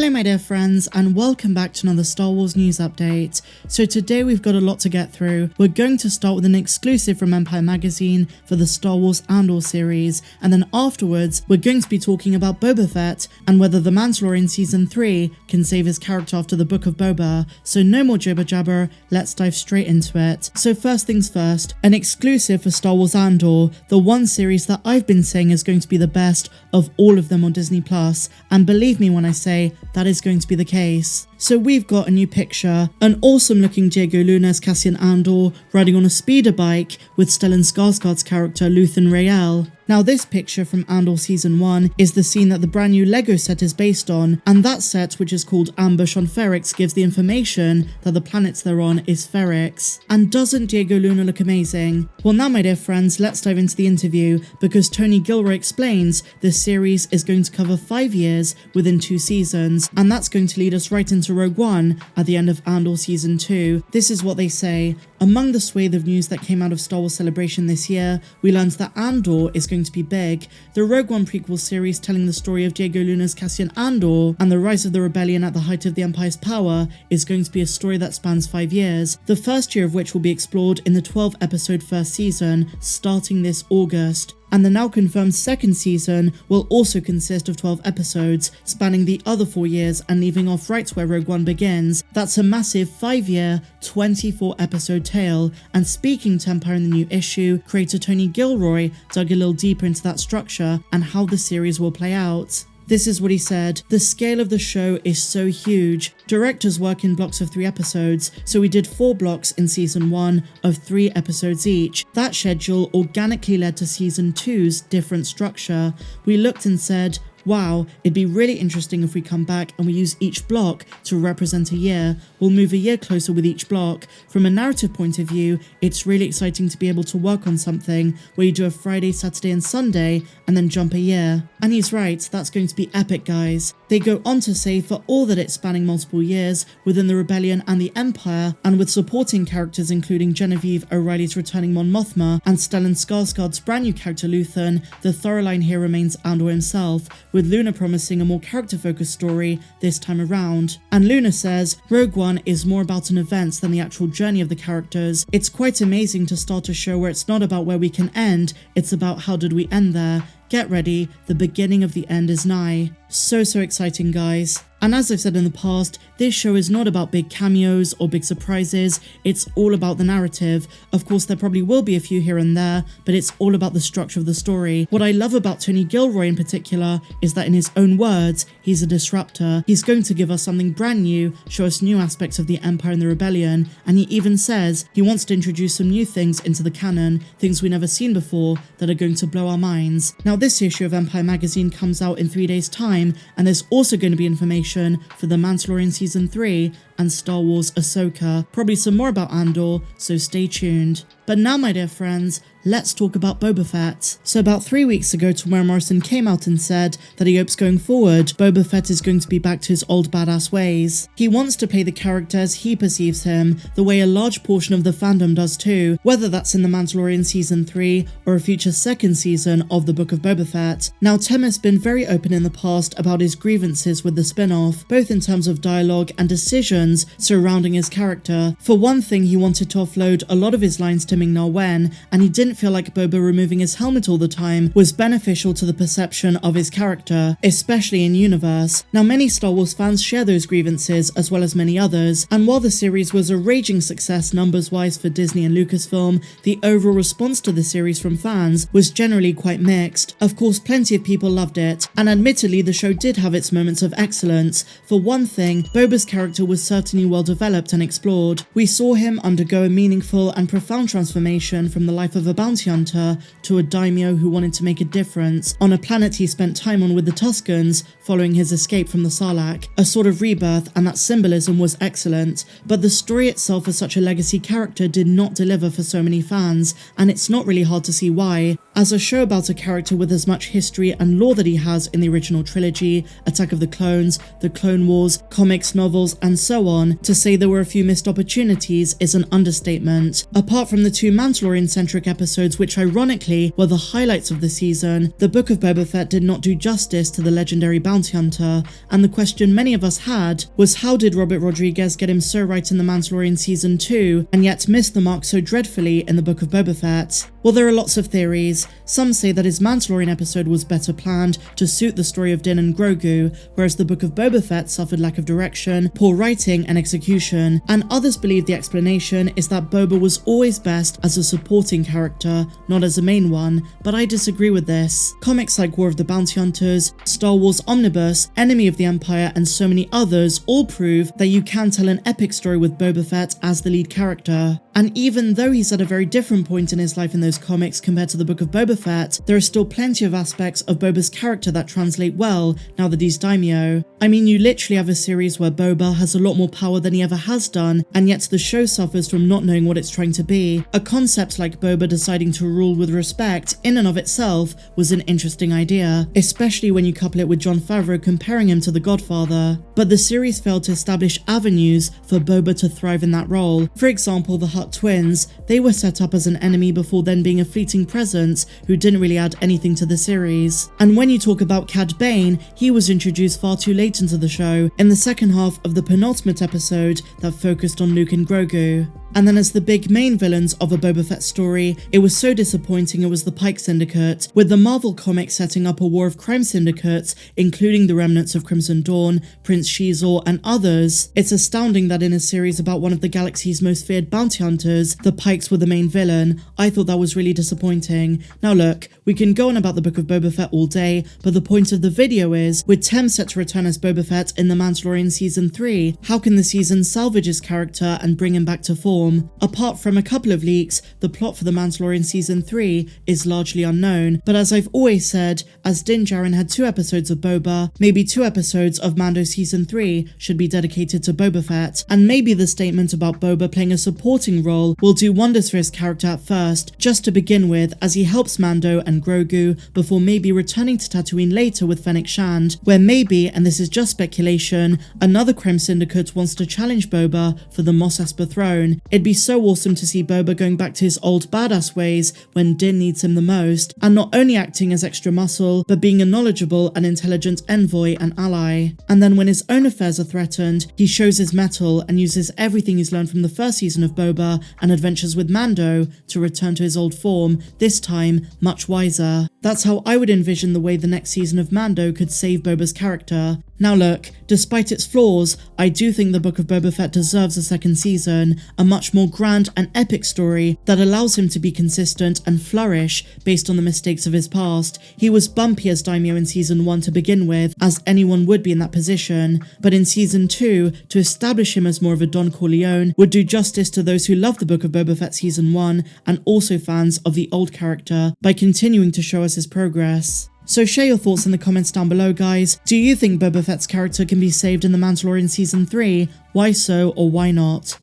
Hello my dear friends, and welcome back to another Star Wars news update. So today we've got a lot to get through. We're going to start with an exclusive from Empire Magazine for the Star Wars Andor series, and then afterwards we're going to be talking about Boba Fett and whether The Mandalorian Season 3 can save his character after the Book of Boba. So no more jibber jabber, let's dive straight into it. So first things first, an exclusive for Star Wars Andor, the one series that I've been saying is going to be the best of all of them on Disney+, and believe me when I say that is going to be the case. So we've got a new picture, an awesome looking Diego Luna as Cassian Andor riding on a speeder bike with Stellan Skarsgård's character Luthen Rael. Now this picture from Andor Season 1 is the scene that the brand new LEGO set is based on, and that set, which is called Ambush on Ferrix, gives the information that the planet they're on is Ferrix. And doesn't Diego Luna look amazing? Well now my dear friends, let's dive into the interview, because Tony Gilroy explains this series is going to cover 5 years within 2 seasons, and that's going to lead us right into Rogue One at the end of Andor Season 2. This is what they say. Among the swathe of news that came out of Star Wars Celebration this year, we learned that Andor is going to be big. The Rogue One prequel series telling the story of Diego Luna's Cassian Andor and the rise of the rebellion at the height of the Empire's power is going to be a story that spans 5 years, the first year of which will be explored in the 12-episode first season, starting this August. And the now confirmed second season will also consist of 12 episodes, spanning the other 4 years and leaving off right where Rogue One begins. That's a massive 5-year, 24-episode tale. And speaking to Empire in the New Issue, creator Tony Gilroy dug a little deeper into that structure and how the series will play out. This is what he said: "The scale of the show is so huge. Directors work in blocks of 3 episodes, so we did 4 blocks in Season 1 of 3 episodes each. That schedule organically led to Season 2's different structure. We looked and said, wow, it'd be really interesting if we come back and we use each block to represent a year. We'll move a year closer with each block. From a narrative point of view, it's really exciting to be able to work on something where you do a Friday, Saturday and Sunday and then jump a year." And he's right, that's going to be epic, guys. They go on to say for all that it's spanning multiple years within the Rebellion and the Empire, and with supporting characters including Genevieve O'Reilly's returning Mon Mothma and Stellan Skarsgård's brand new character Luthen, the thorough line here remains Andor himself, with Luna promising a more character-focused story this time around. And Luna says, "Rogue One is more about an event than the actual journey of the characters. It's quite amazing to start a show where it's not about where we can end, it's about how did we end there. Get ready, the beginning of the end is nigh." So exciting, guys. And as I've said in the past, this show is not about big cameos or big surprises, it's all about the narrative. Of course there probably will be a few here and there, but it's all about the structure of the story. What I love about Tony Gilroy in particular is that in his own words, he's a disruptor. He's going to give us something brand new, show us new aspects of the Empire and the Rebellion, and he even says he wants to introduce some new things into the canon, things we've never seen before that are going to blow our minds. Now this issue of Empire Magazine comes out in 3 days' time, and there's also going to be information for The Mandalorian Season 3 and Star Wars Ahsoka. Probably some more about Andor, so stay tuned. But now my dear friends, let's talk about Boba Fett. So about 3 weeks ago, Temuera Morrison came out and said that he hopes going forward, Boba Fett is going to be back to his old badass ways. He wants to play the character as he perceives him, the way a large portion of the fandom does too, whether that's in The Mandalorian Season 3 or a future second season of the Book of Boba Fett. Now Tem has been very open in the past about his grievances with the spin-off, both in terms of dialogue and decisions surrounding his character. For one thing, he wanted to offload a lot of his lines to Ming-Na Wen, and he didn't feel like Boba removing his helmet all the time was beneficial to the perception of his character, especially in universe. Now many Star Wars fans share those grievances as well as many others, and while the series was a raging success numbers-wise for Disney and Lucasfilm, the overall response to the series from fans was generally quite mixed. Of course, plenty of people loved it, and admittedly the show did have its moments of excellence. For one thing, Boba's character was certainly well developed and explored. We saw him undergo a meaningful and profound transformation from the life of a bounty hunter to a daimyo who wanted to make a difference on a planet he spent time on with the Tuscans following his escape from the Sarlacc. A sort of rebirth, and that symbolism was excellent, but the story itself as such a legacy character did not deliver for so many fans, and it's not really hard to see why. As a show about a character with as much history and lore that he has in the original trilogy, Attack of the Clones, The Clone Wars, comics, novels, and so on, to say there were a few missed opportunities is an understatement. Apart from the 2 Mandalorian-centric episodes which ironically were the highlights of the season, the Book of Boba Fett did not do justice to the legendary bounty hunter, and the question many of us had was, how did Robert Rodriguez get him so right in The Mandalorian Season 2 and yet miss the mark so dreadfully in the Book of Boba Fett? Well, there are lots of theories. Some say that his Mandalorian episode was better planned to suit the story of Din and Grogu, whereas the Book of Boba Fett suffered lack of direction, poor writing and execution, and others believe the explanation is that Boba was always best as a supporting character, not as a main one, but I disagree with this. Comics like War of the Bounty Hunters, Star Wars Omnibus, Enemy of the Empire, and so many others all prove that you can tell an epic story with Boba Fett as the lead character. And even though he's at a very different point in his life in those comics compared to the Book of Boba Fett, there are still plenty of aspects of Boba's character that translate well now that he's daimyo. I mean, you literally have a series where Boba has a lot more power than he ever has done, and yet the show suffers from not knowing what it's trying to be. A concept like Boba deciding to rule with respect in and of itself was an interesting idea, especially when you couple it with Jon Favreau comparing him to the Godfather. But the series failed to establish avenues for Boba to thrive in that role. For example, the Hutt twins, they were set up as an enemy before then being a fleeting presence who didn't really add anything to the series. And when you talk about Cad Bane, he was introduced far too late into the show, in the second half of the penultimate episode that focused on Luke and Grogu. And then as the big main villains of a Boba Fett story, it was so disappointing it was the Pike Syndicate, with the Marvel comics setting up a war of crime syndicates, including the remnants of Crimson Dawn, Prince Shizor, and others. It's astounding that in a series about one of the galaxy's most feared bounty hunters, the Pikes were the main villain. I thought that was really disappointing. Now look, we can go on about the Book of Boba Fett all day, but the point of the video is, with Tem set to return as Boba Fett in The Mandalorian Season 3, how can the season salvage his character and bring him back to form? Apart from a couple of leaks, the plot for The Mandalorian Season 3 is largely unknown, but as I've always said, as Din Djarin had 2 episodes of Boba, maybe 2 episodes of Mando Season 3 should be dedicated to Boba Fett, and maybe the statement about Boba playing a supporting role will do wonders for his character at first, just to begin with, as he helps Mando and Grogu before maybe returning to Tatooine later with Fennec Shand, where maybe, and this is just speculation, another crime syndicate wants to challenge Boba for the Mos Espa throne. It'd be so awesome to see Boba going back to his old badass ways when Din needs him the most, and not only acting as extra muscle, but being a knowledgeable and intelligent envoy and ally. And then when his own affairs are threatened, he shows his mettle and uses everything he's learned from the first season of Boba and Adventures with Mando to return to his old form, this time much wiser. That's how I would envision the way the next season of Mando could save Boba's character. Now look, despite its flaws, I do think the Book of Boba Fett deserves a second season, a much more grand and epic story that allows him to be consistent and flourish based on the mistakes of his past. He was bumpy as daimyo in Season 1 to begin with, as anyone would be in that position, but in Season 2, to establish him as more of a Don Corleone would do justice to those who love the Book of Boba Fett Season 1 and also fans of the old character by continuing to show us his progress. So share your thoughts in the comments down below, guys. Do you think Boba Fett's character can be saved in The Mandalorian Season 3? Why so, or why not?